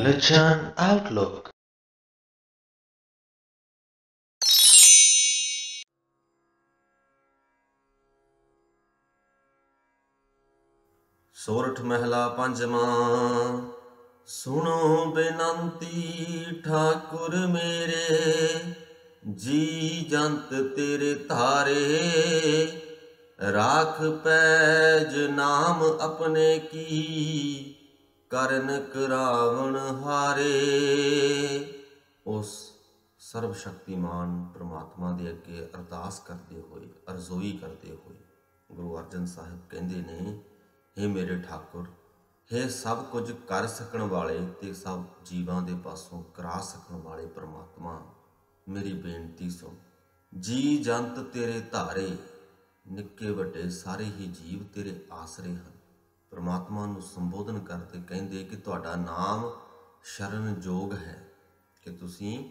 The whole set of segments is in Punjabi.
Religion Outlook. सोरठ महला पंजवां। सुनो बेनंती ठाकुर मेरे, जी जंत तेरे धारे। राख पैज नाम अपने की, ਕਰਨ ਕਰਾਵਣ ਹਾਰੇ। ਉਸ ਸਰਬ ਸ਼ਕਤੀਮਾਨ ਪ੍ਰਮਾਤਮਾ ਦੇ ਅੱਗੇ ਅਰਦਾਸ ਕਰਦੇ ਹੋਏ, ਅਰਜ਼ੋਈ ਕਰਦੇ ਹੋਏ ਗੁਰੂ ਅਰਜਨ ਸਾਹਿਬ ਕਹਿੰਦੇ ਨੇ, ਹੇ ਮੇਰੇ ਠਾਕੁਰ, ਹੇ ਸਭ ਕੁਝ ਕਰ ਸਕਣ ਵਾਲੇ ਤੇ ਸਭ ਜੀਵਾਂ ਦੇ ਪਾਸੋਂ ਕਰਾ ਸਕਣ ਵਾਲੇ ਪ੍ਰਮਾਤਮਾ, ਮੇਰੀ ਬੇਨਤੀ ਸੁਣ। ਜੀ ਜੰਤ ਤੇਰੇ ਧਾਰੇ, ਨਿੱਕੇ ਵੱਡੇ ਸਾਰੇ ਹੀ ਜੀਵ ਤੇਰੇ ਆਸਰੇ ਹਨ। परमात्मा ਨੂੰ ਸੰਬੋਧਨ ਕਰਦੇ ਕਹਿੰਦੇ ਕਿ ਤੁਹਾਡਾ ਨਾਮ ਸ਼ਰਨਯੋਗ ਹੈ, ਕਿ ਤੁਸੀਂ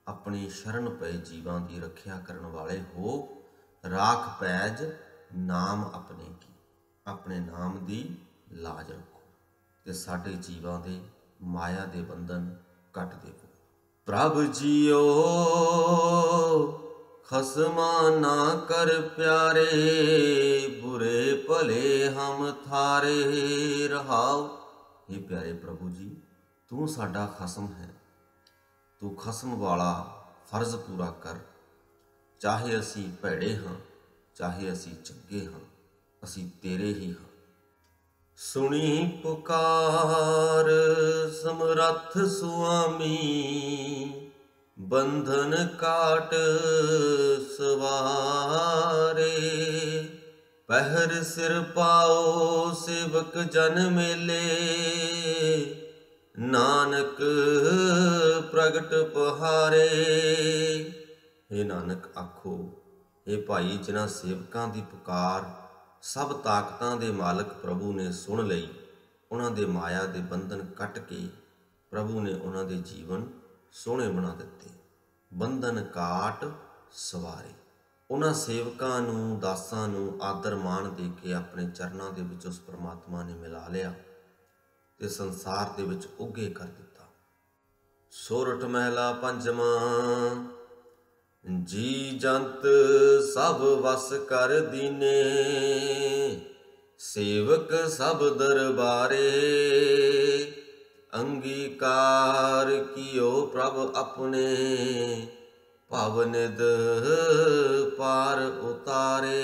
ਆਪਣੀ ਸ਼ਰਨ ਪਏ ਜੀਵਾਂ ਦੀ ਰੱਖਿਆ ਕਰਨ ਵਾਲੇ ਹੋ। ਰਾਖ ਪੈਜ ਨਾਮ ਆਪਣੇ ਕੀ, ਆਪਣੇ ਨਾਮ ਦੀ ਲਾਜ ਰੱਖੋ ਤੇ ਸਾਡੇ ਜੀਵਾਂ ਦੇ ਮਾਇਆ ਦੇ ਬੰਧਨ ਕੱਟ ਦੇਵੋ। ਪ੍ਰਭ ਜੀਓ खसमा ना कर प्यारे, बुरे भले हम थारे रहाओ। हे प्यारे प्रभु जी, तू साडा खसम है, तू खसम वाला फर्ज पूरा कर। चाहे असी भैड़े हाँ, चाहे असी चंगे हाँ, असी तेरे ही हाँ। सुनी पुकार समरथ सुआमी, बंधन काट सवारे। पहर सिर पाओ सेवक जन मेले, नानक प्रगट पहारे। हे नानक आखो, हे भाई, जिन्हां सेवकां दी पुकार सब ताकतां दे मालक प्रभु ने सुन लई, उन्हां दे माया दे बंधन कट के प्रभु ने उन्हां दे जीवन सोहणे बना दिते। ਬੰਧਨ ਕਾਟ ਸਵਾਰੇ। ਉਹਨਾਂ ਸੇਵਕਾਂ ਨੂੰ, ਦਾਸਾਂ ਨੂੰ ਆਦਰ ਮਾਣ ਦੇ ਕੇ ਆਪਣੇ ਚਰਨਾਂ ਦੇ ਵਿੱਚ ਉਸ ਪਰਮਾਤਮਾ ਨੇ ਮਿਲਾ ਲਿਆ ਤੇ ਸੰਸਾਰ ਦੇ ਵਿੱਚ ਉੱਘੇ ਕਰ ਦਿੱਤਾ। ਸੋਰਠ ਮਹਿਲਾ ਪੰਜਵਾਂ। ਜੀ ਜੰਤ ਸਭ ਵਸ ਕਰ ਦੀਨੇ, ਸੇਵਕ ਸਭ ਦਰਬਾਰੇ। अंगीकार कियो प्रभ अपने, भवनिध पार उतारे।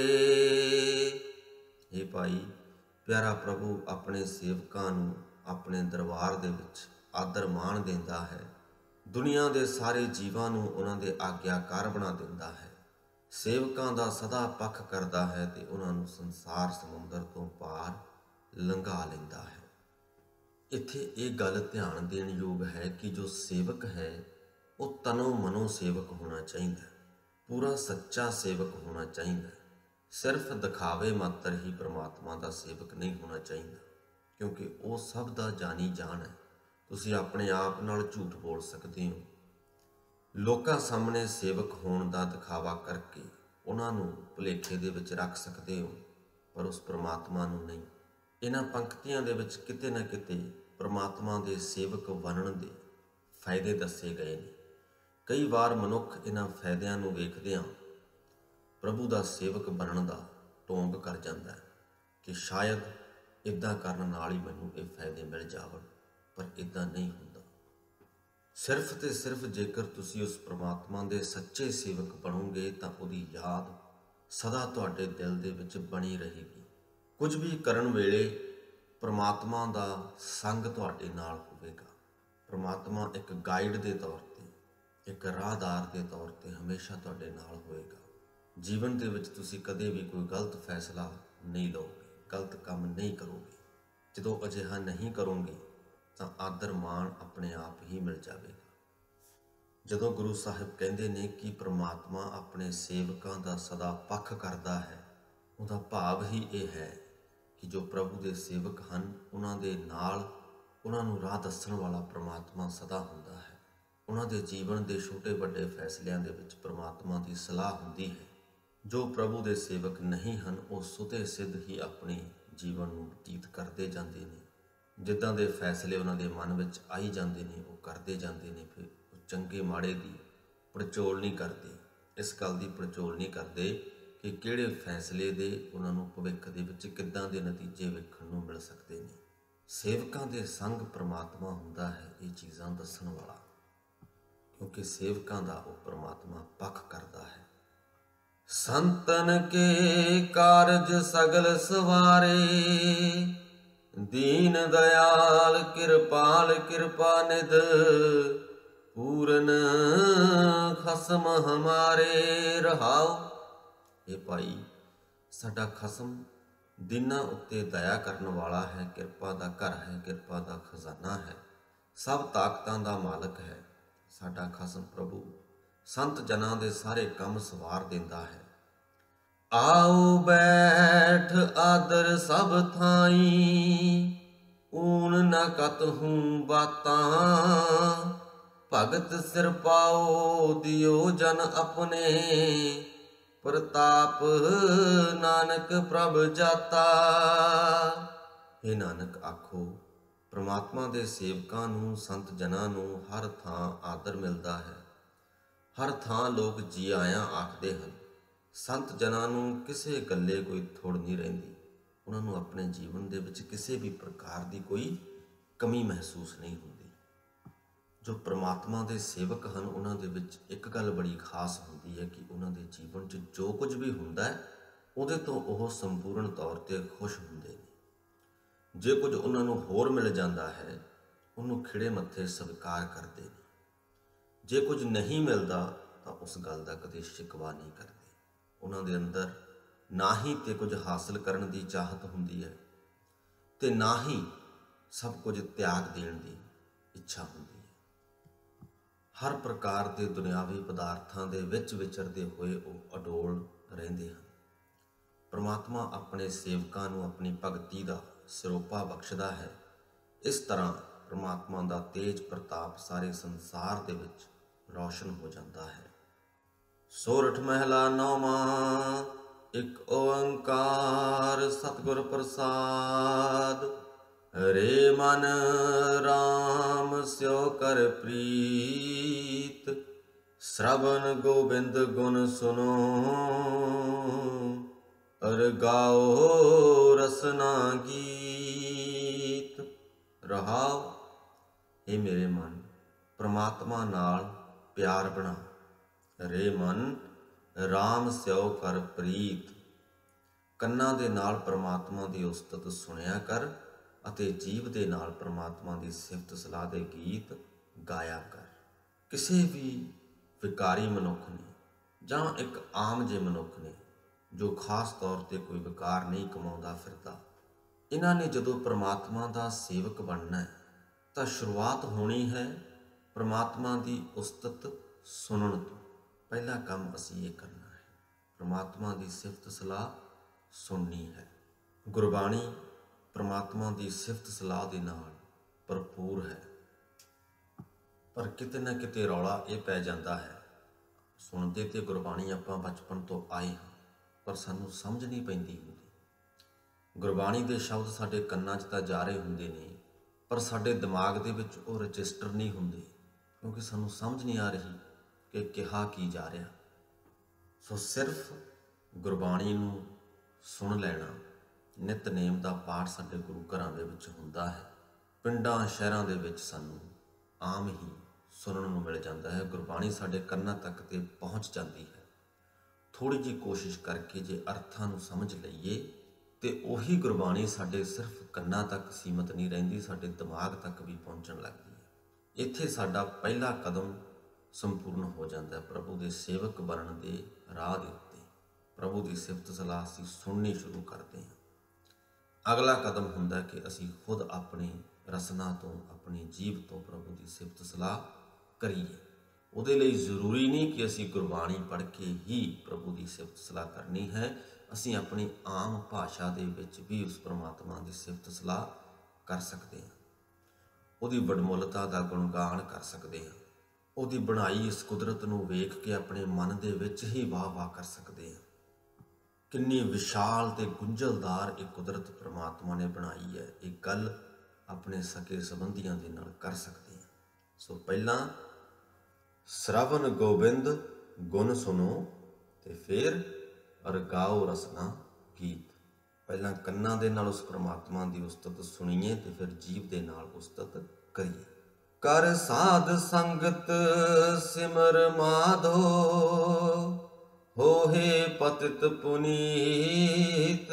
हे भाई, प्यारा प्रभु अपने सेवकां नूं अपने दरबार दे विच आदर मान दिंदा है। दुनिया दे सारे जीवां नूं उन्हां दे आग्याकार बना दिंदा है। सेवकां दा सदा पक्ष करदा है ते उन्हां नूं संसार समुंदर तो पार लंघा लैंदा है। ਇੱਥੇ ਇਹ ਗੱਲ ਧਿਆਨ ਦੇਣ ਯੋਗ ਹੈ ਕਿ ਜੋ ਸੇਵਕ ਹੈ ਉਹ ਤਨੋਂ ਮਨੋਂ ਸੇਵਕ ਹੋਣਾ ਚਾਹੀਦਾ, ਪੂਰਾ ਸੱਚਾ ਸੇਵਕ ਹੋਣਾ ਚਾਹੀਦਾ। ਸਿਰਫ ਦਿਖਾਵੇ ਮਾਤਰ ਹੀ ਪ੍ਰਮਾਤਮਾ ਦਾ ਸੇਵਕ ਨਹੀਂ ਹੋਣਾ ਚਾਹੀਦਾ, ਕਿਉਂਕਿ ਉਹ ਸਭ ਦਾ ਜਾਣੀ ਜਾਣ ਹੈ। ਤੁਸੀਂ ਆਪਣੇ ਆਪ ਨਾਲ ਝੂਠ ਬੋਲ ਸਕਦੇ ਹੋ, ਲੋਕਾਂ ਸਾਹਮਣੇ ਸੇਵਕ ਹੋਣ ਦਾ ਦਿਖਾਵਾ ਕਰਕੇ ਉਹਨਾਂ ਨੂੰ ਭੁਲੇਖੇ ਦੇ ਵਿੱਚ ਰੱਖ ਸਕਦੇ ਹੋ, ਪਰ ਉਸ ਪ੍ਰਮਾਤਮਾ ਨੂੰ ਨਹੀਂ। ਇਹਨਾਂ ਪੰਕਤੀਆਂ ਦੇ ਵਿੱਚ ਕਿਤੇ ਨਾ ਕਿਤੇ ਪ੍ਰਮਾਤਮਾ ਦੇ ਸੇਵਕ ਬਣਨ ਦੇ ਫਾਇਦੇ ਦੱਸੇ ਗਏ ਨੇ। ਕਈ ਵਾਰ ਮਨੁੱਖ ਇਹਨਾਂ ਫਾਇਦਿਆਂ ਨੂੰ ਵੇਖਦਿਆਂ ਪ੍ਰਭੂ ਦਾ ਸੇਵਕ ਬਣਨ ਦਾ ਢੋਂਗ ਕਰ ਜਾਂਦਾ ਹੈ ਕਿ ਸ਼ਾਇਦ ਇੱਦਾਂ ਕਰਨ ਨਾਲ ਹੀ ਮੈਨੂੰ ਇਹ ਫਾਇਦੇ ਮਿਲ ਜਾਵਣ, ਪਰ ਇੱਦਾਂ ਨਹੀਂ ਹੁੰਦਾ। ਸਿਰਫ ਤੇ ਸਿਰਫ ਜੇਕਰ ਤੁਸੀਂ ਉਸ ਪ੍ਰਮਾਤਮਾ ਦੇ ਸੱਚੇ ਸੇਵਕ ਬਣੋਗੇ ਤਾਂ ਉਹਦੀ ਯਾਦ ਸਦਾ ਤੁਹਾਡੇ ਦਿਲ ਦੇ ਵਿੱਚ ਬਣੀ ਰਹੇਗੀ। ਕੁਝ ਵੀ ਕਰਨ ਵੇਲੇ ਪ੍ਰਮਾਤਮਾ ਦਾ ਸੰਗ ਤੁਹਾਡੇ ਨਾਲ ਹੋਵੇਗਾ। ਪ੍ਰਮਾਤਮਾ ਇੱਕ ਗਾਈਡ ਦੇ ਤੌਰ ਤੇ, ਇੱਕ ਰਾਹਦਾਰ ਦੇ ਤੌਰ ਤੇ ਹਮੇਸ਼ਾ ਤੁਹਾਡੇ ਨਾਲ ਹੋਏਗਾ। ਜੀਵਨ ਦੇ ਵਿੱਚ ਤੁਸੀਂ ਕਦੇ ਵੀ ਕੋਈ ਗਲਤ ਫੈਸਲਾ ਨਹੀਂ ਲਓਗੇ, ਗਲਤ ਕੰਮ ਨਹੀਂ ਕਰੋਗੇ। ਜਦੋਂ ਅਜਿਹਾ ਨਹੀਂ ਕਰੋਗੇ ਤਾਂ ਆਦਰ ਮਾਣ ਆਪਣੇ ਆਪ ਹੀ ਮਿਲ ਜਾਵੇਗਾ। ਜਦੋਂ ਗੁਰੂ ਸਾਹਿਬ ਕਹਿੰਦੇ ਨੇ ਕਿ ਪ੍ਰਮਾਤਮਾ ਆਪਣੇ ਸੇਵਕਾਂ ਦਾ ਸਦਾ ਪੱਖ ਕਰਦਾ ਹੈ, ਉਹਦਾ ਭਾਵ ਹੀ ਇਹ ਹੈ ਕਿ ਜੋ ਪ੍ਰਭੂ ਦੇ ਸੇਵਕ ਹਨ ਉਹਨਾਂ ਦੇ ਨਾਲ ਉਹਨਾਂ ਨੂੰ ਰਾਹ ਦੱਸਣ ਵਾਲਾ ਪ੍ਰਮਾਤਮਾ ਸਦਾ ਹੁੰਦਾ ਹੈ। ਉਹਨਾਂ ਦੇ ਜੀਵਨ ਦੇ ਛੋਟੇ ਵੱਡੇ ਫੈਸਲਿਆਂ ਦੇ ਵਿੱਚ ਪ੍ਰਮਾਤਮਾ ਦੀ ਸਲਾਹ ਹੁੰਦੀ ਹੈ। ਜੋ ਪ੍ਰਭੂ ਦੇ ਸੇਵਕ ਨਹੀਂ ਹਨ ਉਹ ਸੁਤੇ ਸਿੱਧ ਹੀ ਆਪਣੇ ਜੀਵਨ ਨੂੰ ਬਤੀਤ ਕਰਦੇ ਜਾਂਦੇ ਨੇ। ਜਿੱਦਾਂ ਦੇ ਫੈਸਲੇ ਉਹਨਾਂ ਦੇ ਮਨ ਵਿੱਚ ਆਈ ਜਾਂਦੇ ਨੇ ਉਹ ਕਰਦੇ ਜਾਂਦੇ ਨੇ। ਫਿਰ ਉਹ ਚੰਗੇ ਮਾੜੇ ਦੀ ਪੜਚੋਲ ਨਹੀਂ ਕਰਦੇ, ਇਸ ਗੱਲ ਦੀ ਪੜਚੋਲ ਨਹੀਂ ਕਰਦੇ ਕਿ ਕਿਹੜੇ ਫੈਸਲੇ ਦੇ ਉਹਨਾਂ ਨੂੰ ਭਵਿੱਖ ਦੇ ਵਿੱਚ ਕਿੱਦਾਂ ਦੇ ਨਤੀਜੇ ਵੇਖਣ ਨੂੰ ਮਿਲ ਸਕਦੇ ਨੇ। ਸੇਵਕਾਂ ਦੇ ਸੰਗ ਪ੍ਰਮਾਤਮਾ ਹੁੰਦਾ ਹੈ ਇਹ ਚੀਜ਼ਾਂ ਦੱਸਣ ਵਾਲਾ, ਕਿਉਂਕਿ ਸੇਵਕਾਂ ਦਾ ਉਹ ਪ੍ਰਮਾਤਮਾ ਪੱਖ ਕਰਦਾ ਹੈ। ਸੰਤਨ ਕੇ ਕਾਰਜ ਸਗਲ ਸਵਾਰੇ, ਦੀਨ ਦਇਆਲ ਕਿਰਪਾਲ ਕਿਰਪਾ ਨਿਧ, ਪੂਰਨ ਖਸਮ ਹਮਾਰੇ ਰਹਾਉ। ਇਹ ਭਾਈ ਸਾਡਾ ਖਸਮ ਦੀਨਾਂ ਉੱਤੇ ਦਇਆ ਕਰਨ ਵਾਲਾ ਹੈ, ਕਿਰਪਾ ਦਾ ਘਰ ਹੈ, ਕਿਰਪਾ ਦਾ ਖਜ਼ਾਨਾ ਹੈ, ਸਭ ਤਾਕਤਾਂ ਦਾ ਮਾਲਕ ਹੈ। ਸਾਡਾ ਖਸਮ ਪ੍ਰਭੂ ਸੰਤ ਜਨਾਂ ਦੇ ਸਾਰੇ ਕੰਮ ਸਵਾਰ ਦਿੰਦਾ ਹੈ। ਆਓ ਬੈਠ ਆਦਰ ਸਭ ਥਾਈ, ਊਨ ਨ ਕਤਹੂੰ ਬਾਤਾਂ, ਭਗਤ ਸਿਰ ਪਾਓ ਦਿਓ ਜਨ ਆਪਣੇ, ਪ੍ਰਤਾਪ ਨਾਨਕ ਪ੍ਰਭ ਜਾਤਾ। ਇਹ ਨਾਨਕ ਆਖੋ ਪ੍ਰਮਾਤਮਾ ਦੇ ਸੇਵਕਾਂ ਨੂੰ, ਸੰਤ ਜਨਾਂ ਨੂੰ ਹਰ ਥਾਂ ਆਦਰ ਮਿਲਦਾ ਹੈ, ਹਰ ਥਾਂ ਲੋਕ ਜੀ ਆਇਆਂ ਆਖਦੇ ਹਨ। ਸੰਤ ਜਨਾਂ ਨੂੰ ਕਿਸੇ ਗੱਲੇ ਕੋਈ ਥੁੜ ਨਹੀਂ ਰਹਿੰਦੀ, ਉਹਨਾਂ ਨੂੰ ਆਪਣੇ ਜੀਵਨ ਦੇ ਵਿੱਚ ਕਿਸੇ ਵੀ ਪ੍ਰਕਾਰ ਦੀ ਕੋਈ ਕਮੀ ਮਹਿਸੂਸ ਨਹੀਂ ਹੁੰਦੀ। ਜੋ ਪ੍ਰਮਾਤਮਾ ਦੇ ਸੇਵਕ ਹਨ ਉਹਨਾਂ ਦੇ ਵਿੱਚ ਇੱਕ ਗੱਲ ਬੜੀ ਖਾਸ ਹੁੰਦੀ ਹੈ ਕਿ ਉਹਨਾਂ ਦੇ ਜੀਵਨ 'ਚ ਜੋ ਕੁਝ ਵੀ ਹੁੰਦਾ ਹੈ ਉਹਦੇ ਤੋਂ ਉਹ ਸੰਪੂਰਨ ਤੌਰ 'ਤੇ ਖੁਸ਼ ਹੁੰਦੇ ਨੇ। ਜੇ ਕੁਝ ਉਹਨਾਂ ਨੂੰ ਹੋਰ ਮਿਲ ਜਾਂਦਾ ਹੈ ਉਹਨੂੰ ਖਿੜੇ ਮੱਥੇ ਸਵੀਕਾਰ ਕਰਦੇ ਨੇ। ਜੇ ਕੁਝ ਨਹੀਂ ਮਿਲਦਾ ਤਾਂ ਉਸ ਗੱਲ ਦਾ ਕਦੇ ਸ਼ਿਕਵਾ ਨਹੀਂ ਕਰਦੇ। ਉਹਨਾਂ ਦੇ ਅੰਦਰ ਨਾ ਹੀ ਤੇ ਕੁਝ ਹਾਸਲ ਕਰਨ ਦੀ ਚਾਹਤ ਹੁੰਦੀ ਹੈ ਤੇ ਨਾ ਹੀ ਸਭ ਕੁਝ ਤਿਆਗ ਦੇਣ ਦੀ ਇੱਛਾ ਹੁੰਦੀ ਹੈ। ਹਰ ਪ੍ਰਕਾਰ ਦੇ ਦੁਨਿਆਵੀ ਪਦਾਰਥਾਂ ਦੇ ਵਿੱਚ ਵਿਚਰਦੇ ਹੋਏ ਉਹ ਅਡੋਲ ਰਹਿੰਦੇ ਹਨ। ਪਰਮਾਤਮਾ ਆਪਣੇ ਸੇਵਕਾਂ ਨੂੰ ਆਪਣੀ ਭਗਤੀ ਦਾ ਸਰੋਪਾ ਬਖਸ਼ਦਾ ਹੈ। ਇਸ ਤਰ੍ਹਾਂ ਪਰਮਾਤਮਾ ਦਾ ਤੇਜ ਪ੍ਰਤਾਪ ਸਾਰੇ ਸੰਸਾਰ ਦੇ ਵਿੱਚ ਰੌਸ਼ਨ ਹੋ ਜਾਂਦਾ ਹੈ। ਸੋਰਠ ਮਹਿਲਾ ਨੌਵਾਂ। ਇੱਕ ਓੰਕਾਰ ਸਤਿਗੁਰ ਪ੍ਰਸਾਦ। ਰੇ ਮਨ ਰਾਮ ਸਿਉ ਕਰ ਪ੍ਰੀਤ, ਸ਼੍ਰਵਨ ਗੋਬਿੰਦ ਗੁਣ ਸੁਨੋ, ਅਰ ਗਾਓ ਰਸਨਾ ਗੀਤ। ਰਹਾਉ। ਇਹ ਮੇਰੇ ਮਨ ਪ੍ਰਮਾਤਮਾ ਨਾਲ ਪਿਆਰ ਬਣਾ। ਰੇ ਮਨ ਰਾਮ ਸਿਉ ਕਰ ਪ੍ਰੀਤ। ਕੰਨਾਂ ਦੇ ਨਾਲ ਪ੍ਰਮਾਤਮਾ ਦੀ ਉਸਤਤ ਸੁਣਿਆ ਕਰ ਅਤੇ ਜੀਵ ਦੇ ਨਾਲ ਪ੍ਰਮਾਤਮਾ ਦੀ ਸਿਫਤ ਸਲਾਹ ਦੇ ਗੀਤ ਗਾਇਆ ਕਰ। ਕਿਸੇ ਵੀ ਵਿਕਾਰੀ ਮਨੁੱਖ ਨੇ ਜਾਂ ਇੱਕ ਆਮ ਜਿਹੇ ਮਨੁੱਖ ਨੇ ਜੋ ਖਾਸ ਤੌਰ 'ਤੇ ਕੋਈ ਵਿਕਾਰ ਨਹੀਂ ਕਮਾਉਂਦਾ ਫਿਰਦਾ, ਇਹਨਾਂ ਨੇ ਜਦੋਂ ਪ੍ਰਮਾਤਮਾ ਦਾ ਸੇਵਕ ਬਣਨਾ ਹੈ ਤਾਂ ਸ਼ੁਰੂਆਤ ਹੋਣੀ ਹੈ ਪ੍ਰਮਾਤਮਾ ਦੀ ਉਸਤਤ ਸੁਣਨ ਤੋਂ। ਪਹਿਲਾ ਕੰਮ ਅਸੀਂ ਇਹ ਕਰਨਾ ਹੈ, ਪ੍ਰਮਾਤਮਾ ਦੀ ਸਿਫਤ ਸਲਾਹ ਸੁਣਨੀ ਹੈ। ਗੁਰਬਾਣੀ ਪ੍ਰਮਾਤਮਾ ਦੀ ਸਿਫਤ ਸਲਾਹ ਦੇ ਨਾਲ ਭਰਪੂਰ ਹੈ, ਪਰ ਕਿਤੇ ਨਾ ਕਿਤੇ ਰੌਲਾ ਇਹ ਪੈ ਜਾਂਦਾ ਹੈ। ਸੁਣਦੇ ਤੇ ਗੁਰਬਾਣੀ ਆਪਾਂ ਬਚਪਨ ਤੋਂ ਆਏ ਹਾਂ, ਪਰ ਸਾਨੂੰ ਸਮਝ ਨਹੀਂ ਪੈਂਦੀ ਹੁੰਦੀ। ਗੁਰਬਾਣੀ ਦੇ ਸ਼ਬਦ ਸਾਡੇ ਕੰਨਾਂ 'ਚ ਤਾਂ ਜਾ ਰਹੇ ਹੁੰਦੇ ਨੇ, ਪਰ ਸਾਡੇ ਦਿਮਾਗ ਦੇ ਵਿੱਚ ਉਹ ਰਜਿਸਟਰ ਨਹੀਂ ਹੁੰਦੇ, ਕਿਉਂਕਿ ਸਾਨੂੰ ਸਮਝ ਨਹੀਂ ਆ ਰਹੀ ਕਿ ਕਿਹਾ ਕੀ ਜਾ ਰਿਹਾ। ਸੋ ਸਿਰਫ ਗੁਰਬਾਣੀ ਨੂੰ ਸੁਣ ਲੈਣਾ, ਨਿਤਨੇਮ ਦਾ ਪਾਠ ਸਾਡੇ ਗੁਰੂ ਘਰਾਂ ਦੇ ਵਿੱਚ ਹੁੰਦਾ ਹੈ। ਪਿੰਡਾਂ ਸ਼ਹਿਰਾਂ ਦੇ ਵਿੱਚ ਸਾਨੂੰ ਆਮ ਹੀ ਸੁਣਨ ਨੂੰ ਮਿਲ ਜਾਂਦਾ ਹੈ। ਗੁਰਬਾਣੀ ਸਾਡੇ ਕੰਨਾਂ ਤੱਕ ਤੇ ਪਹੁੰਚ ਜਾਂਦੀ ਹੈ। ਥੋੜ੍ਹੀ ਜਿਹੀ ਕੋਸ਼ਿਸ਼ ਕਰਕੇ ਜੇ ਅਰਥਾਂ ਨੂੰ ਸਮਝ ਲਈਏ ਤੇ ਉਹੀ ਗੁਰਬਾਣੀ ਸਾਡੇ ਸਿਰਫ ਕੰਨਾਂ ਤੱਕ ਸੀਮਤ ਨਹੀਂ ਰਹਿੰਦੀ, ਸਾਡੇ ਦਿਮਾਗ ਤੱਕ ਵੀ ਪਹੁੰਚਣ ਲੱਗਦੀ ਹੈ। ਇੱਥੇ ਸਾਡਾ ਪਹਿਲਾ ਕਦਮ ਸੰਪੂਰਨ ਹੋ ਜਾਂਦਾ ਹੈ ਪ੍ਰਭੂ ਦੇ ਸੇਵਕ ਬਣਨ ਦੇ ਰਾਹ ਦੇ ਉੱਤੇ। ਪ੍ਰਭੂ ਦੀ ਸਿਫਤ ਸਲਾਹ ਅਸੀਂ ਸੁਣਨੀ ਸ਼ੁਰੂ ਕਰਦੇ ਹਾਂ। ਅਗਲਾ ਕਦਮ ਹੁੰਦਾ ਕਿ ਅਸੀਂ ਖੁਦ ਆਪਣੀ ਰਸਨਾ ਤੋਂ, ਆਪਣੀ ਜੀਭ ਤੋਂ ਪ੍ਰਭੂ ਦੀ ਸਿਫਤ ਸਲਾਹ ਕਰੀਏ। ਉਹਦੇ ਲਈ ਜ਼ਰੂਰੀ ਨਹੀਂ ਕਿ ਅਸੀਂ ਗੁਰਬਾਣੀ ਪੜ੍ਹ ਕੇ ਹੀ ਪ੍ਰਭੂ ਦੀ ਸਿਫਤ ਸਲਾਹ ਕਰਨੀ ਹੈ। ਅਸੀਂ ਆਪਣੀ ਆਮ ਭਾਸ਼ਾ ਦੇ ਵਿੱਚ ਵੀ ਉਸ ਪਰਮਾਤਮਾ ਦੀ ਸਿਫਤ ਸਲਾਹ ਕਰ ਸਕਦੇ ਹਾਂ। ਉਹਦੀ ਵਡਮੁੱਲਤਾ ਦਾ ਗੁਣਗਾਨ ਕਰ ਸਕਦੇ ਹਾਂ। ਉਹਦੀ ਬਣਾਈ ਇਸ ਕੁਦਰਤ ਨੂੰ ਵੇਖ ਕੇ ਆਪਣੇ ਮਨ ਦੇ ਵਿੱਚ ਹੀ ਵਾਹ ਵਾਹ ਕਰ ਸਕਦੇ ਹਾਂ। ਕਿੰਨੀ ਵਿਸ਼ਾਲ ਤੇ ਗੁੰਝਲਦਾਰ ਇਹ ਕੁਦਰਤ ਪਰਮਾਤਮਾ ਨੇ ਬਣਾਈ ਹੈ। ਇਹ ਗੱਲ ਆਪਣੇ ਸਕੇ ਸੰਬੰਧੀਆਂ ਦੇ ਨਾਲ ਕਰ ਸਕਦੇ ਹਾਂ। ਸੋ ਪਹਿਲਾਂ ਸ਼ਰਵਨ ਗੋਬਿੰਦ ਗੁਣ ਸੁਣੋ ਤੇ ਫਿਰ ਰਗਾਓ ਰਸਨਾ ਗੀਤ। ਪਹਿਲਾਂ ਕੰਨਾਂ ਦੇ ਨਾਲ ਉਸ ਪ੍ਰਮਾਤਮਾ ਦੀ ਉਸਤਤ ਸੁਣੀਏ ਤੇ ਫਿਰ ਜੀਭ ਦੇ ਨਾਲ ਉਸਤਤ ਕਰੀਏ। ਕਰ ਸਾਧ ਸੰਗਤ ਸਿਮਰ ਮਾਧੋ, ਹੋਏ ਪਤਿਤ ਪੁਨੀਤ।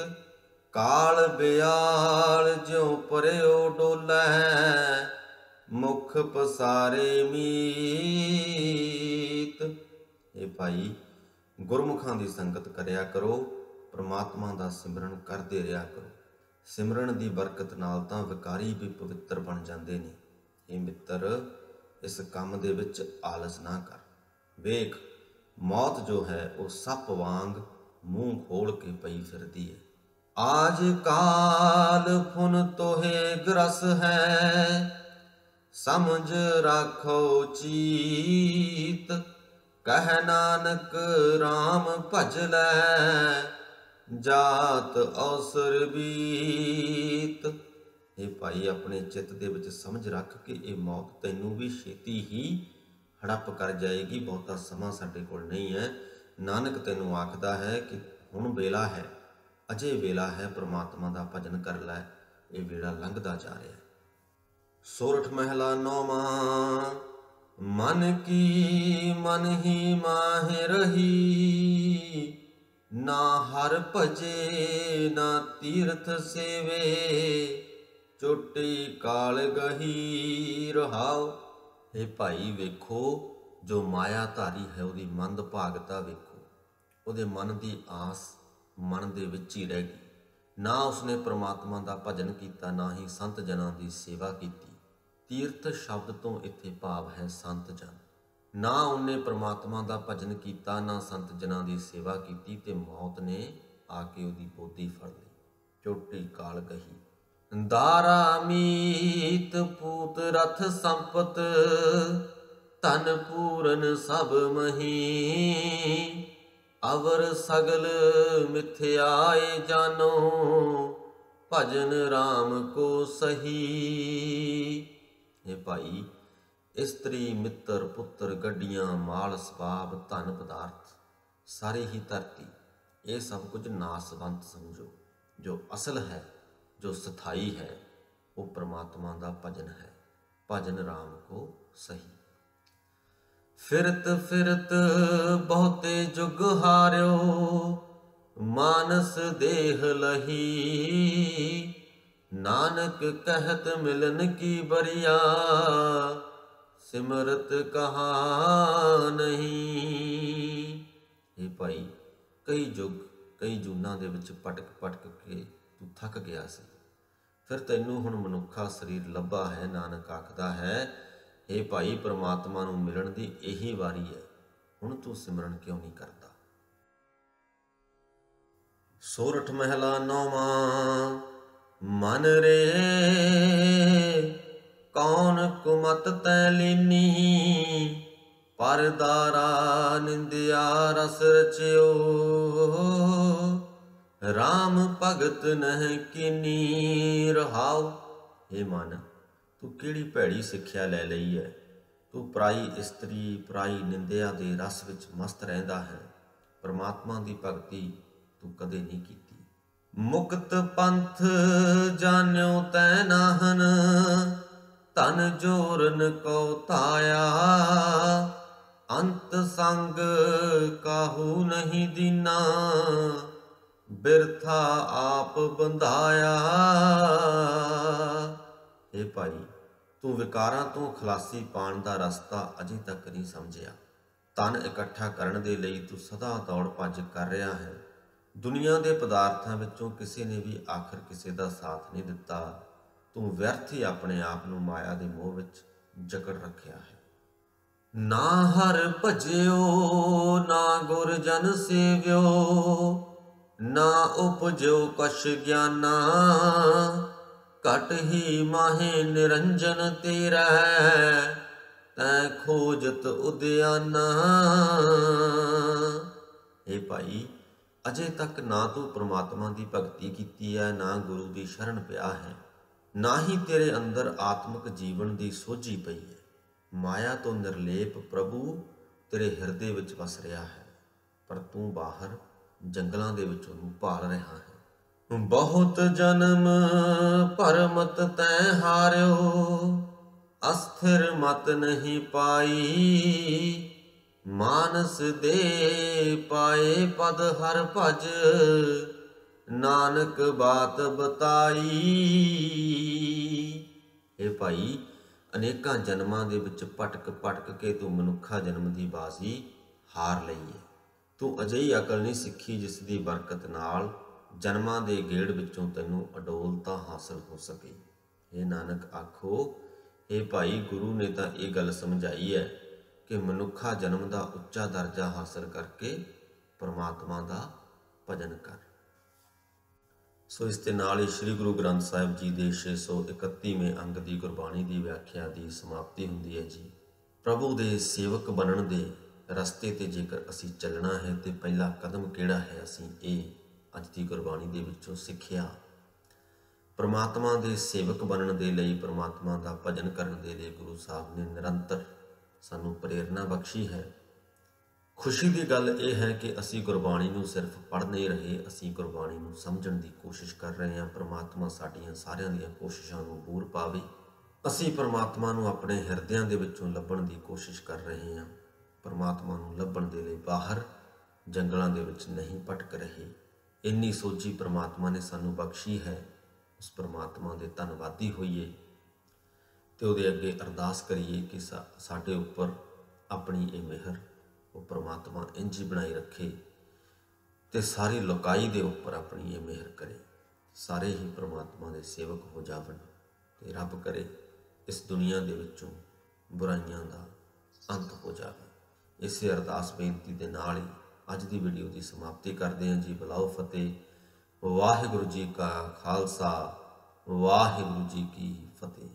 ਕਾਲ ਬਿਆਲ ਜਿਉ ਪਰਿਓ ਡੋਲੈ, ਮੁਖ ਪਸਾਰੇ ਮੀਤ। ਇਹ ਭਾਈ ਗੁਰਮੁਖਾਂ ਦੀ ਸੰਗਤ ਕਰਿਆ ਕਰੋ, ਪ੍ਰਮਾਤਮਾ ਦਾ ਸਿਮਰਨ ਕਰਦੇ ਰਿਹਾ ਕਰੋ। ਸਿਮਰਨ ਦੀ ਬਰਕਤ ਨਾਲ ਤਾਂ ਵਿਕਾਰੀ ਵੀ ਪਵਿੱਤਰ ਬਣ ਜਾਂਦੇ ਨੇ। ਇਹ ਮਿੱਤਰ, ਇਸ ਕੰਮ ਦੇ ਵਿੱਚ ਆਲਸ ਨਾ ਕਰ। ਵੇਖ, ਮੌਤ ਜੋ ਹੈ ਉਹ ਸੱਪ ਵਾਂਗ ਮੂੰਹ ਖੋਲ ਕੇ ਪਈ ਫਿਰਦੀ ਹੈ। ਆਜ ਕਾਲ ਫੁਨ ਤੋਹੇ ਗ੍ਰਸ ਹੈ, ਸਮਝ ਰਾਖੋ ਚੀਤ। ਕਹਿ ਨਾਨਕ ਰਾਮ ਭਜ ਲੈ, ਜਾਤ ਅਵਸਰ ਬੀਤ। ਇਹ ਭਾਈ ਆਪਣੇ ਚਿੱਤ ਦੇ ਵਿੱਚ ਸਮਝ ਰੱਖ ਕਿ ਇਹ ਮੌਤ ਤੈਨੂੰ ਵੀ ਛੇਤੀ ਹੀ ਹੜੱਪ ਕਰ ਜਾਏਗੀ। ਬਹੁਤਾ ਸਮਾਂ ਸਾਡੇ ਕੋਲ ਨਹੀਂ ਹੈ। ਨਾਨਕ ਤੈਨੂੰ ਆਖਦਾ ਹੈ ਕਿ ਹੁਣ ਵੇਲਾ ਹੈ, ਅਜੇ ਵੇਲਾ ਹੈ, ਪ੍ਰਮਾਤਮਾ ਦਾ ਭਜਨ ਕਰ ਲੈ। ਇਹ ਵੇਲਾ ਲੰਘਦਾ ਜਾ ਰਿਹਾ ਹੈ। ਸੋਰਠ ਮਹਿਲਾ ਨੌਵਾਂ। ਮਨ ਕੀ ਮਨ ਹੀ ਮਾਹਿ ਰਹੀ, ਨਾ ਹਰ ਭਜੇ ਨਾ ਤੀਰਥ ਸੇਵੇ। ਚੋਟੀ ਕਾਲ ਗਹੀ ਰਹਾਓ। ਇਹ ਭਾਈ ਵੇਖੋ, ਜੋ ਮਾਇਆ ਧਾਰੀ ਹੈ ਉਹਦੀ ਮੰਦ ਭਾਗਤਾ ਵੇਖੋ। ਉਹਦੇ ਮਨ ਦੀ ਆਸ ਮਨ ਦੇ ਵਿੱਚ ਹੀ ਰਹਿ ਗਈ। ਨਾ ਉਸਨੇ ਪ੍ਰਮਾਤਮਾ ਦਾ ਭਜਨ ਕੀਤਾ, ਨਾ ਹੀ ਸੰਤ ਜਨਾਂ ਦੀ ਸੇਵਾ ਕੀਤੀ। ਤੀਰਥ ਸ਼ਬਦ ਤੋਂ ਇੱਥੇ ਭਾਵ ਹੈ ਸੰਤ ਜਨ। ਨਾ ਉਹਨੇ ਪ੍ਰਮਾਤਮਾ ਦਾ ਭਜਨ ਕੀਤਾ, ਨਾ ਸੰਤ ਜਨਾਂ ਦੀ ਸੇਵਾ ਕੀਤੀ, ਤੇ ਮੌਤ ਨੇ ਆ ਕੇ ਉਹਦੀ ਬੋਦੀ ਫੜ ਲਈ। ਚੋਟੀ ਕਾਲ ਗਹੀ। ਦਾਰਾ ਮੀਤ ਪੂਤ ਰਥ ਸੰਪਤ, ਧਨ ਪੂਰਨ ਸਭ ਮਹੀ। ਅਵਰ ਸਗਲ ਮਿਥਿਆਏ ਜਾਨੋ, ਭਜਨ ਰਾਮ ਕੋ ਸਹੀ। ਇਹ ਭਾਈ, ਇਸਤਰੀ ਮਿੱਤਰ ਪੁੱਤਰ ਗੱਡੀਆਂ ਮਾਲ ਸਬਾਬ ਧਨ ਪਦਾਰਥ ਸਾਰੀ ਹੀ ਧਰਤੀ, ਇਹ ਸਭ ਕੁਝ ਨਾਸਵੰਤ ਸਮਝੋ। ਜੋ ਅਸਲ ਹੈ, ਜੋ ਸਥਾਈ ਹੈ, ਉਹ ਪ੍ਰਮਾਤਮਾ ਦਾ ਭਜਨ ਹੈ। ਭਜਨ ਰਾਮ ਕੋ ਸਹੀ। ਫਿਰਤ ਫਿਰਤ ਬਹੁਤੇ ਜੁਗ ਹਾਰਿਓ, ਮਾਨਸ ਦੇਹ ਲਹੀ। ਨਾਨਕ ਕਹਿਤ ਮਿਲਨ ਕੀ ਬਰੀਆ, ਸਿਮਰਤ ਕਹਾ ਨਹੀਂ। ਇਹ ਭਾਈ, ਕਈ ਯੁੱਗ ਕਈ ਜੂਨਾਂ ਦੇ ਵਿੱਚ ਭਟਕ ਭਟਕ ਕੇ ਤੂੰ ਥੱਕ ਗਿਆ ਸੀ। ਫਿਰ ਤੈਨੂੰ ਹੁਣ ਮਨੁੱਖਾ ਸਰੀਰ ਲੱਭਾ ਹੈ। ਨਾਨਕ ਆਖਦਾ ਹੈ, ਇਹ ਭਾਈ, ਪ੍ਰਮਾਤਮਾ ਨੂੰ ਮਿਲਣ ਦੀ ਇਹੀ ਵਾਰੀ ਹੈ। ਹੁਣ ਤੂੰ ਸਿਮਰਨ ਕਿਉਂ ਨਹੀਂ ਕਰਦਾ? ਸੋਰਠ ਮਹਿਲਾ ਨੌਵਾਂ। ਮਨ ਰੇ ਕੌਣ ਕੁਮਤ ਤੈ ਲੀਨੀ, ਪਰਦਾਰਾ ਨਿੰਦਿਆ ਰਸ ਰਚਿਓ। ਰਾਮ ਭਗਤ ਨਹਿ ਕੀਨੀ ਰਹਾਉ। ਇਹ ਮਨ, ਤੂੰ ਕਿਹੜੀ ਭੈੜੀ ਸਿੱਖਿਆ ਲੈ ਲਈ ਹੈ? ਤੂੰ ਪਰਾਈ ਇਸਤਰੀ ਪਰਾਈ ਨਿੰਦਿਆ ਦੇ ਰਸ ਵਿੱਚ ਮਸਤ ਰਹਿੰਦਾ ਹੈ। ਪਰਮਾਤਮਾ ਦੀ ਭਗਤੀ ਤੂੰ ਕਦੇ ਨਹੀਂ ਕੀਤੀ। ਮੁਕਤ ਪੰਥ ਜਾਣਿਓ ਤੈ ਨਾਹਨ, ਧਨ ਜੋਰਨ ਕੋ ਧਾਇਆ। ਅੰਤ ਸੰਗ ਕਾਹੂ ਨਹੀਂ ਦੀਨਾ, ਬਿਰਥਾ ਆਪ ਬੰਧਾਇਆ। ਇਹ ਭਾਈ, ਤੂੰ ਵਿਕਾਰਾਂ ਤੋਂ ਖਲਾਸੀ ਪਾਉਣ ਦਾ ਰਸਤਾ ਅਜੇ ਤੱਕ ਨਹੀਂ ਸਮਝਿਆ। ਧਨ ਇਕੱਠਾ ਕਰਨ ਦੇ ਲਈ ਤੂੰ ਸਦਾ ਦੌੜ ਭੱਜ ਕਰ ਰਿਹਾ ਹੈ। ਦੁਨੀਆ ਦੇ ਪਦਾਰਥਾਂ ਵਿੱਚੋਂ ਕਿਸੇ ਨੇ ਵੀ ਆਖਰ ਕਿਸੇ ਦਾ ਸਾਥ ਨਹੀਂ ਦਿੱਤਾ। ਤੂੰ ਵਿਅਰਥ ਹੀ ਆਪਣੇ ਆਪ ਨੂੰ ਮਾਇਆ ਦੇ ਮੋਹ ਵਿੱਚ ਜਕੜ ਰੱਖਿਆ ਹੈ। ਨਾ ਹਰ ਭਜਿਓ ਨਾ ਗੁਰ ਜਨ ਸੇਵਿਓ, ਨਾ ਉਪਜਿਓ ਕਛ ਗਿਆਨਾ। ਘਟ ਹੀ ਮਾਹੇ ਨਿਰੰਜਨ ਤੇਰਾ, ਤੈ ਖੋਜਤ ਉਦਿਆਨਾ। ਇਹ ਭਾਈ, ਅਜੇ ਤੱਕ ਨਾ ਤੂੰ ਪ੍ਰਮਾਤਮਾ ਦੀ ਭਗਤੀ ਕੀਤੀ ਹੈ, ਨਾ ਗੁਰੂ ਦੀ ਸ਼ਰਨ ਪਿਆ ਹੈ। ਨਾ ਹੀ ਤੇਰੇ ਅੰਦਰ ਆਤਮਿਕ ਜੀਵਨ ਦੀ ਸੋਝੀ ਪਈ ਹੈ। ਮਾਇਆ ਤੋਂ ਨਿਰਲੇਪ ਪ੍ਰਭੂ ਤੇਰੇ ਹਿਰਦੇ ਵਿੱਚ ਵਸ ਰਿਹਾ ਹੈ, ਪਰ ਤੂੰ ਬਾਹਰ ਜੰਗਲਾਂ ਦੇ ਵਿੱਚ ਉਹਨੂੰ ਭਾਲ ਰਿਹਾ ਹੈ। ਬਹੁਤ ਜਨਮ ਭਰਮਤ ਤੈਂ ਹਾਰਿਓ, ਅਸਥਿਰ ਮਤ ਨਹੀਂ ਪਾਈ। ਮਾਨਸ ਦੇ ਪਾਏ ਪਦ ਹਰ ਭਜ, ਨਾਨਕ ਬਾਤ ਬਤਾਈ। ਇਹ ਭਾਈ, ਅਨੇਕਾਂ ਜਨਮਾਂ ਦੇ ਵਿੱਚ ਭਟਕ ਭਟਕ ਕੇ ਤੂੰ ਮਨੁੱਖਾ ਜਨਮ ਦੀ ਬਾਜ਼ੀ ਹਾਰ ਲਈ ਹੈ। ਤੂੰ ਅਜਿਹੀ ਅਕਲ ਨਹੀਂ ਸਿੱਖੀ ਜਿਸ ਦੀ ਬਰਕਤ ਨਾਲ ਜਨਮਾਂ ਦੇ ਗੇੜ ਵਿੱਚੋਂ ਤੈਨੂੰ ਅਡੋਲਤਾ ਹਾਸਲ ਹੋ ਸਕੇ। ਇਹ ਨਾਨਕ ਆਖੋ, ਇਹ ਭਾਈ, ਗੁਰੂ ਨੇ ਤਾਂ ਇਹ ਗੱਲ ਸਮਝਾਈ ਹੈ ਕਿ ਮਨੁੱਖਾ ਜਨਮ ਦਾ ਉੱਚਾ ਦਰਜਾ ਹਾਸਲ ਕਰਕੇ ਪਰਮਾਤਮਾ ਦਾ ਭਜਨ ਕਰ। ਸੋ ਇਸ ਦੇ ਨਾਲ ਹੀ ਸ੍ਰੀ ਗੁਰੂ ਗ੍ਰੰਥ ਸਾਹਿਬ ਜੀ ਦੇ 631ਵੇਂ ਅੰਗ ਦੀ ਗੁਰਬਾਣੀ ਦੀ ਵਿਆਖਿਆ ਦੀ ਸਮਾਪਤੀ ਹੁੰਦੀ ਹੈ ਜੀ। ਪ੍ਰਭੂ ਦੇ ਸੇਵਕ ਬਣਨ ਦੇ ਰਸਤੇ ਤੇ ਜੇਕਰ ਅਸੀਂ ਚੱਲਣਾ ਹੈ ਤੇ ਪਹਿਲਾ ਕਦਮ ਕਿਹੜਾ ਹੈ, ਅਸੀਂ ਇਹ ਅੱਜ ਦੀ ਗੁਰਬਾਣੀ ਦੇ ਵਿੱਚੋਂ ਸਿੱਖਿਆ। ਪਰਮਾਤਮਾ ਦੇ ਸੇਵਕ ਬਣਨ ਦੇ ਲਈ, ਪਰਮਾਤਮਾ ਦਾ ਭਜਨ ਕਰਨ ਦੇ ਲਈ ਗੁਰੂ ਸਾਹਿਬ ਨੇ ਨਿਰੰਤਰ ਸਾਨੂੰ ਪ੍ਰੇਰਨਾ ਬਖਸ਼ੀ ਹੈ। ਖੁਸ਼ੀ ਦੀ ਗੱਲ ਇਹ ਹੈ ਕਿ ਅਸੀਂ ਗੁਰਬਾਣੀ ਨੂੰ ਸਿਰਫ ਪੜ੍ਹ ਨਹੀਂ ਰਹੇ, ਅਸੀਂ ਗੁਰਬਾਣੀ ਨੂੰ ਸਮਝਣ ਦੀ ਕੋਸ਼ਿਸ਼ ਕਰ ਰਹੇ ਹਾਂ। ਪਰਮਾਤਮਾ ਸਾਡੀਆਂ ਸਾਰਿਆਂ ਦੀਆਂ ਕੋਸ਼ਿਸ਼ਾਂ ਨੂੰ ਬੂਰ ਪਾਵੇ। ਅਸੀਂ ਪਰਮਾਤਮਾ ਨੂੰ ਆਪਣੇ ਹਿਰਦਿਆਂ ਦੇ ਵਿੱਚੋਂ ਲੱਭਣ ਦੀ ਕੋਸ਼ਿਸ਼ ਕਰ ਰਹੇ ਹਾਂ। ਪਰਮਾਤਮਾ ਨੂੰ ਲੱਭਣ ਦੇ ਲਈ ਬਾਹਰ ਜੰਗਲਾਂ ਦੇ ਵਿੱਚ ਨਹੀਂ ਭਟਕ ਰਹੇ। ਇੰਨੀ ਸੋਝੀ ਪਰਮਾਤਮਾ ਨੇ ਸਾਨੂੰ ਬਖਸ਼ੀ ਹੈ। ਉਸ ਪਰਮਾਤਮਾ ਦੇ ਧੰਨਵਾਦੀ ਹੋਈਏ ਤੇ ਉਹਦੇ ਅੱਗੇ ਅਰਦਾਸ ਕਰੀਏ ਕਿ ਸਾਡੇ ਉੱਪਰ ਆਪਣੀ ਇਹ ਮਿਹਰ ਉਹ ਪਰਮਾਤਮਾ ਇੰਝ ਹੀ ਬਣਾਈ ਰੱਖੇ ਤੇ ਸਾਰੀ ਲੋਕਾਈ ਦੇ ਉੱਪਰ ਆਪਣੀ ਇਹ ਮਿਹਰ ਕਰੇ। ਸਾਰੇ ਹੀ ਪਰਮਾਤਮਾ ਦੇ ਸੇਵਕ ਹੋ ਜਾਵਣ ਤੇ ਰੱਬ ਕਰੇ ਇਸ ਦੁਨੀਆ ਦੇ ਵਿੱਚੋਂ ਬੁਰਾਈਆਂ ਦਾ ਅੰਤ ਹੋ ਜਾਵੇ। ਇਸੇ ਅਰਦਾਸ ਬੇਨਤੀ ਦੇ ਨਾਲ ਹੀ ਅੱਜ ਦੀ ਵੀਡੀਓ ਦੀ ਸਮਾਪਤੀ ਕਰਦੇ ਹਾਂ ਜੀ। ਬੁਲਾਓ ਫਤਿਹ। ਵਾਹਿਗੁਰੂ ਜੀ ਕਾ ਖਾਲਸਾ, ਵਾਹਿਗੁਰੂ ਜੀ ਕੀ ਫਤਿਹ।